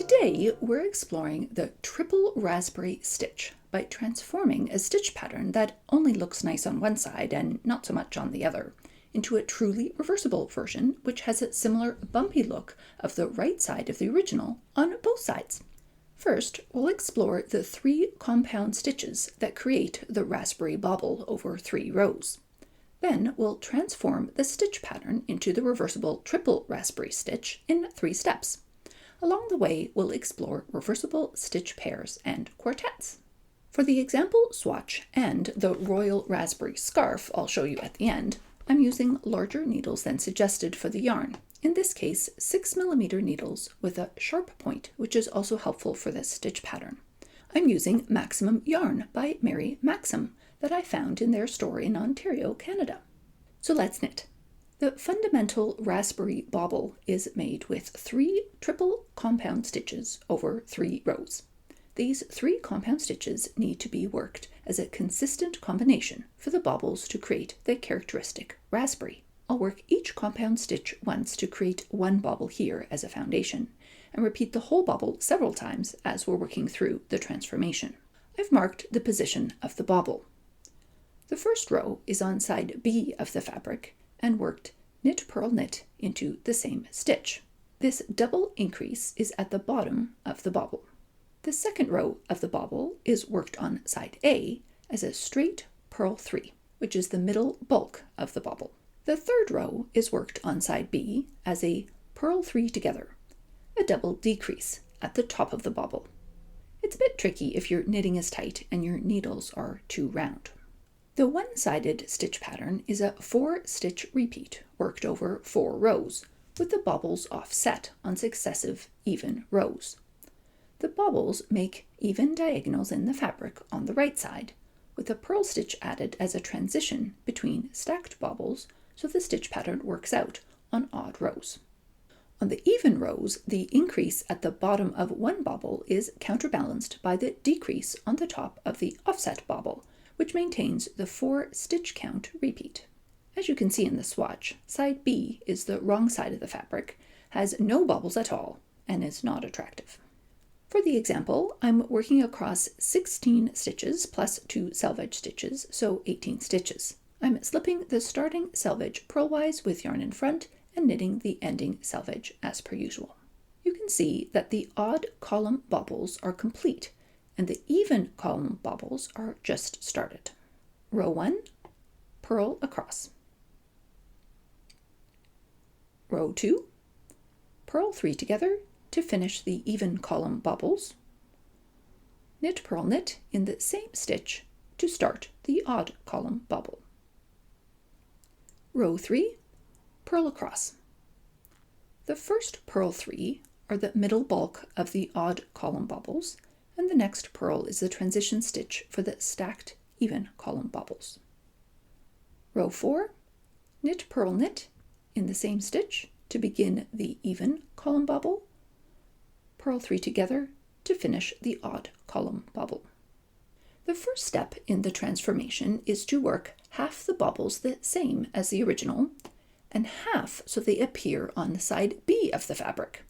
Today, we're exploring the triple raspberry stitch by transforming a stitch pattern that only looks nice on one side and not so much on the other into a truly reversible version which has a similar bumpy look of the right side of the original on both sides. First, we'll explore the 3 compound stitches that create the raspberry bobble over 3 rows. Then we'll transform the stitch pattern into the reversible triple raspberry stitch in 3 steps. Along the way, we'll explore reversible stitch pairs and quartets. For the example swatch and the royal raspberry scarf I'll show you at the end, I'm using larger needles than suggested for the yarn. In this case, 6mm needles with a sharp point, which is also helpful for this stitch pattern. I'm using Maximum Yarn by Mary Maxim that I found in their store in Ontario, Canada. So let's knit. The fundamental raspberry bobble is made with 3 triple compound stitches over 3 rows. These 3 compound stitches need to be worked as a consistent combination for the bobbles to create the characteristic raspberry. I'll work each compound stitch once to create one bobble here as a foundation, and repeat the whole bobble several times as we're working through the transformation. I've marked the position of the bobble. The first row is on side B of the fabric, and worked knit purl knit into the same stitch. This double increase is at the bottom of the bobble. The second row of the bobble is worked on side A as a straight purl 3, which is the middle bulk of the bobble. The third row is worked on side B as a purl 3 together, a double decrease at the top of the bobble. It's a bit tricky if your knitting is tight and your needles are too round. The one-sided stitch pattern is a 4-stitch repeat worked over 4 rows, with the bobbles offset on successive even rows. The bobbles make even diagonals in the fabric on the right side, with a purl stitch added as a transition between stacked bobbles so the stitch pattern works out on odd rows. On the even rows, the increase at the bottom of one bobble is counterbalanced by the decrease on the top of the offset bobble, which maintains the 4-stitch count repeat. As you can see in the swatch, side B is the wrong side of the fabric, has no bobbles at all, and is not attractive. For the example, I'm working across 16 stitches plus 2 selvage stitches, so 18 stitches. I'm slipping the starting selvage purlwise with yarn in front and knitting the ending selvage as per usual. You can see that the odd column bobbles are complete, and the even column bobbles are just started. Row 1, purl across. Row 2, purl 3 together to finish the even column bobbles. Knit purl knit in the same stitch to start the odd column bobble. Row 3, purl across. The first purl 3 are the middle bulk of the odd column bobbles, and the next purl is the transition stitch for the stacked even column bobbles. Row 4, knit purl knit in the same stitch to begin the even column bobble, purl 3 together to finish the odd column bobble. The first step in the transformation is to work half the bobbles the same as the original, and half so they appear on side B of the fabric.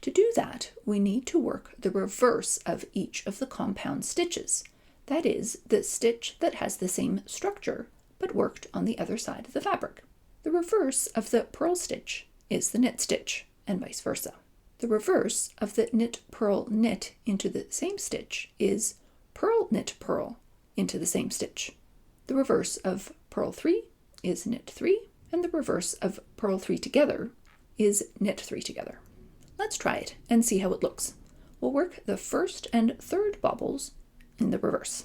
To do that, we need to work the reverse of each of the compound stitches, that is, the stitch that has the same structure but worked on the other side of the fabric. The reverse of the purl stitch is the knit stitch, and vice versa. The reverse of the knit purl knit into the same stitch is purl knit purl into the same stitch. The reverse of purl 3 is knit 3, and the reverse of purl 3 together is knit 3 together. Let's try it and see how it looks. We'll work the first and third bobbles in the reverse.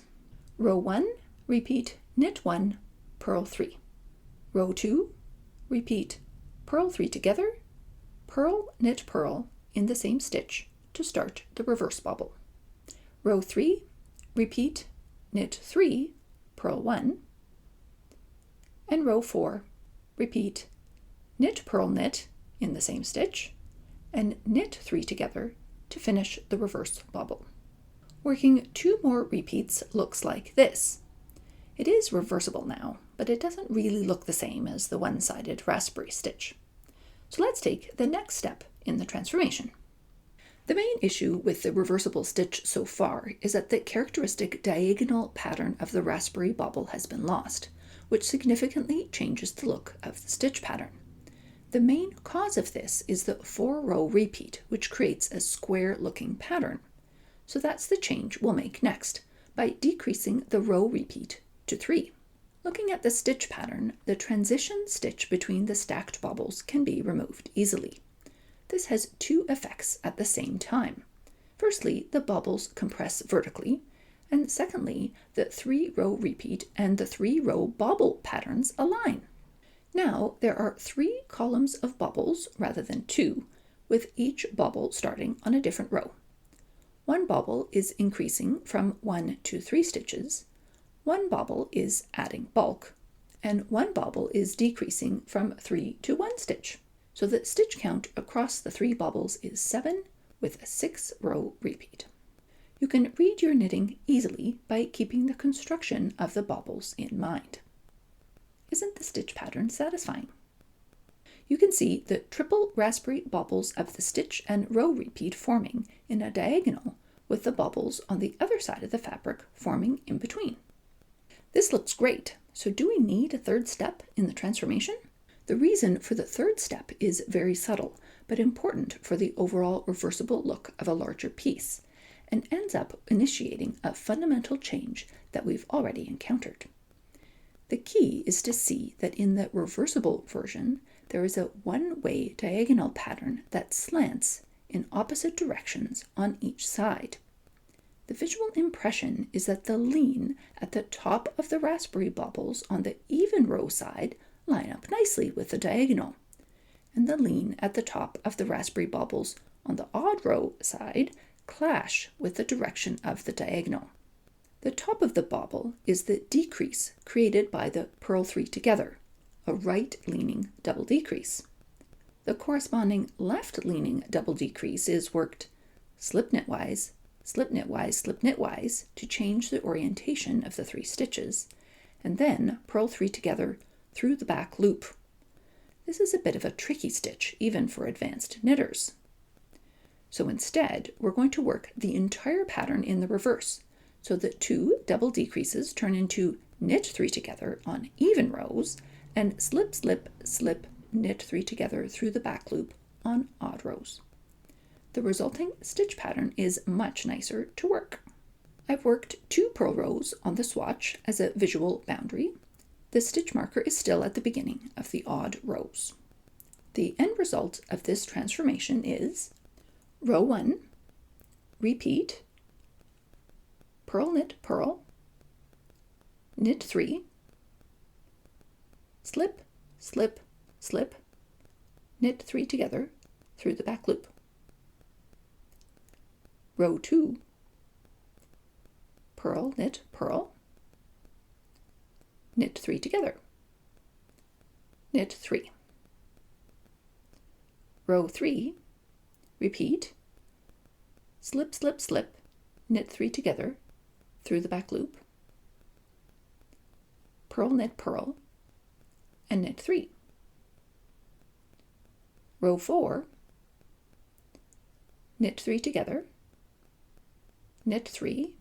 Row 1, repeat knit 1, purl 3. Row 2, repeat purl 3 together, purl knit purl in the same stitch to start the reverse bobble. Row 3, repeat knit 3, purl 1, and row 4, repeat knit purl knit in the same stitch and knit 3 together to finish the reverse bobble. Working 2 more repeats looks like this. It is reversible now, but it doesn't really look the same as the one-sided raspberry stitch. So let's take the next step in the transformation. The main issue with the reversible stitch so far is that the characteristic diagonal pattern of the raspberry bobble has been lost, which significantly changes the look of the stitch pattern. The main cause of this is the 4-row repeat, which creates a square-looking pattern. So that's the change we'll make next, by decreasing the row repeat to 3. Looking at the stitch pattern, the transition stitch between the stacked bobbles can be removed easily. This has 2 effects at the same time. Firstly, the bobbles compress vertically, and secondly, the 3-row repeat and the 3-row bobble patterns align. Now there are 3 columns of bobbles rather than 2, with each bobble starting on a different row. One bobble is increasing from 1 to 3 stitches, one bobble is adding bulk, and one bobble is decreasing from 3 to 1 stitch. So the stitch count across the 3 bobbles is 7 with a 6-row repeat. You can read your knitting easily by keeping the construction of the bobbles in mind. Isn't the stitch pattern satisfying? You can see the triple raspberry bobbles of the stitch and row repeat forming in a diagonal, with the bobbles on the other side of the fabric forming in between. This looks great, so do we need a third step in the transformation? The reason for the third step is very subtle, but important for the overall reversible look of a larger piece, and ends up initiating a fundamental change that we've already encountered. The key is to see that in the reversible version, there is a one-way diagonal pattern that slants in opposite directions on each side. The visual impression is that the lean at the top of the raspberry bobbles on the even row side line up nicely with the diagonal, and the lean at the top of the raspberry bobbles on the odd row side clash with the direction of the diagonal. The top of the bobble is the decrease created by the purl 3 together, a right-leaning double decrease. The corresponding left-leaning double decrease is worked slip knitwise, slip knitwise, slip knitwise to change the orientation of the 3 stitches, and then purl 3 together through the back loop. This is a bit of a tricky stitch, even for advanced knitters. So instead, we're going to work the entire pattern in the reverse, so that 2 double decreases turn into knit 3 together on even rows, and slip, slip, slip, knit 3 together through the back loop on odd rows. The resulting stitch pattern is much nicer to work. I've worked 2 purl rows on the swatch as a visual boundary. The stitch marker is still at the beginning of the odd rows. The end result of this transformation is row 1, repeat, purl, knit 3, slip, slip, slip, knit 3 together through the back loop. Row 2, purl, knit 3 together, knit 3. Row 3, repeat, slip, slip, slip, knit 3 together through the back loop, purl, and knit 3. Row 4, knit 3 together, knit 3,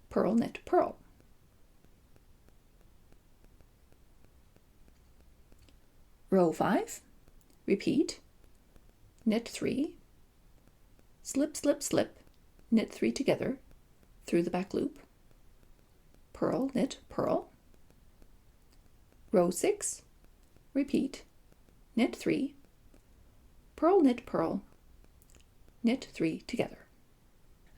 purl, knit, purl. Row 5, repeat, knit 3, slip, slip, slip, knit 3 together through the back loop, purl, knit, purl. Row 6, repeat, knit 3, purl, knit 3 together.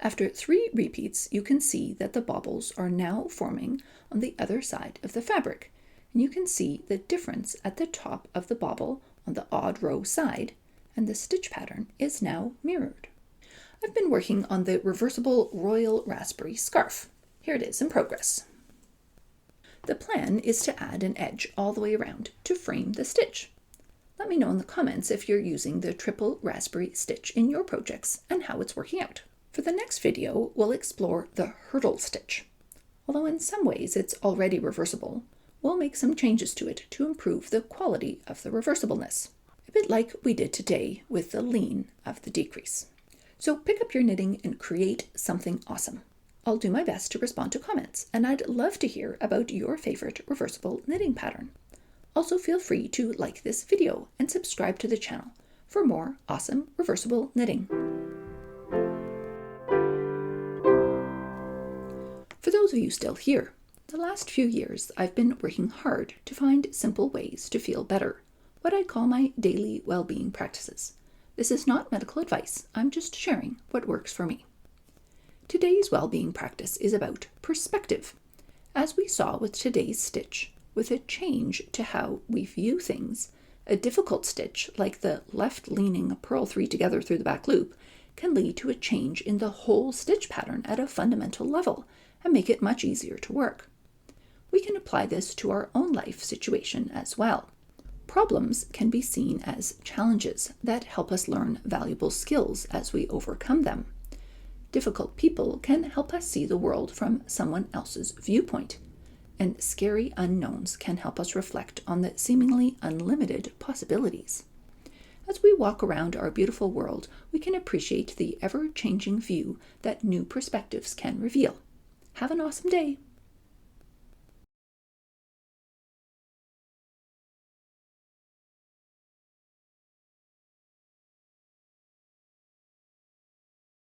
After 3 repeats, you can see that the bobbles are now forming on the other side of the fabric, and you can see the difference at the top of the bobble on the odd row side, and the stitch pattern is now mirrored. I've been working on the reversible royal raspberry scarf. Here it is in progress. The plan is to add an edge all the way around to frame the stitch. Let me know in the comments if you're using the triple raspberry stitch in your projects and how it's working out. For the next video, we'll explore the hurdle stitch. Although in some ways it's already reversible, we'll make some changes to it to improve the quality of the reversibleness, a bit like we did today with the lean of the decrease. So pick up your knitting and create something awesome. I'll do my best to respond to comments, and I'd love to hear about your favorite reversible knitting pattern. Also feel free to like this video and subscribe to the channel for more awesome reversible knitting. For those of you still here, the last few years I've been working hard to find simple ways to feel better, what I call my daily well-being practices. This is not medical advice, I'm just sharing what works for me. Today's well-being practice is about perspective. As we saw with today's stitch, with a change to how we view things, a difficult stitch like the left-leaning purl 3 together through the back loop can lead to a change in the whole stitch pattern at a fundamental level and make it much easier to work. We can apply this to our own life situation as well. Problems can be seen as challenges that help us learn valuable skills as we overcome them. Difficult people can help us see the world from someone else's viewpoint, and scary unknowns can help us reflect on the seemingly unlimited possibilities. As we walk around our beautiful world, we can appreciate the ever-changing view that new perspectives can reveal. Have an awesome day!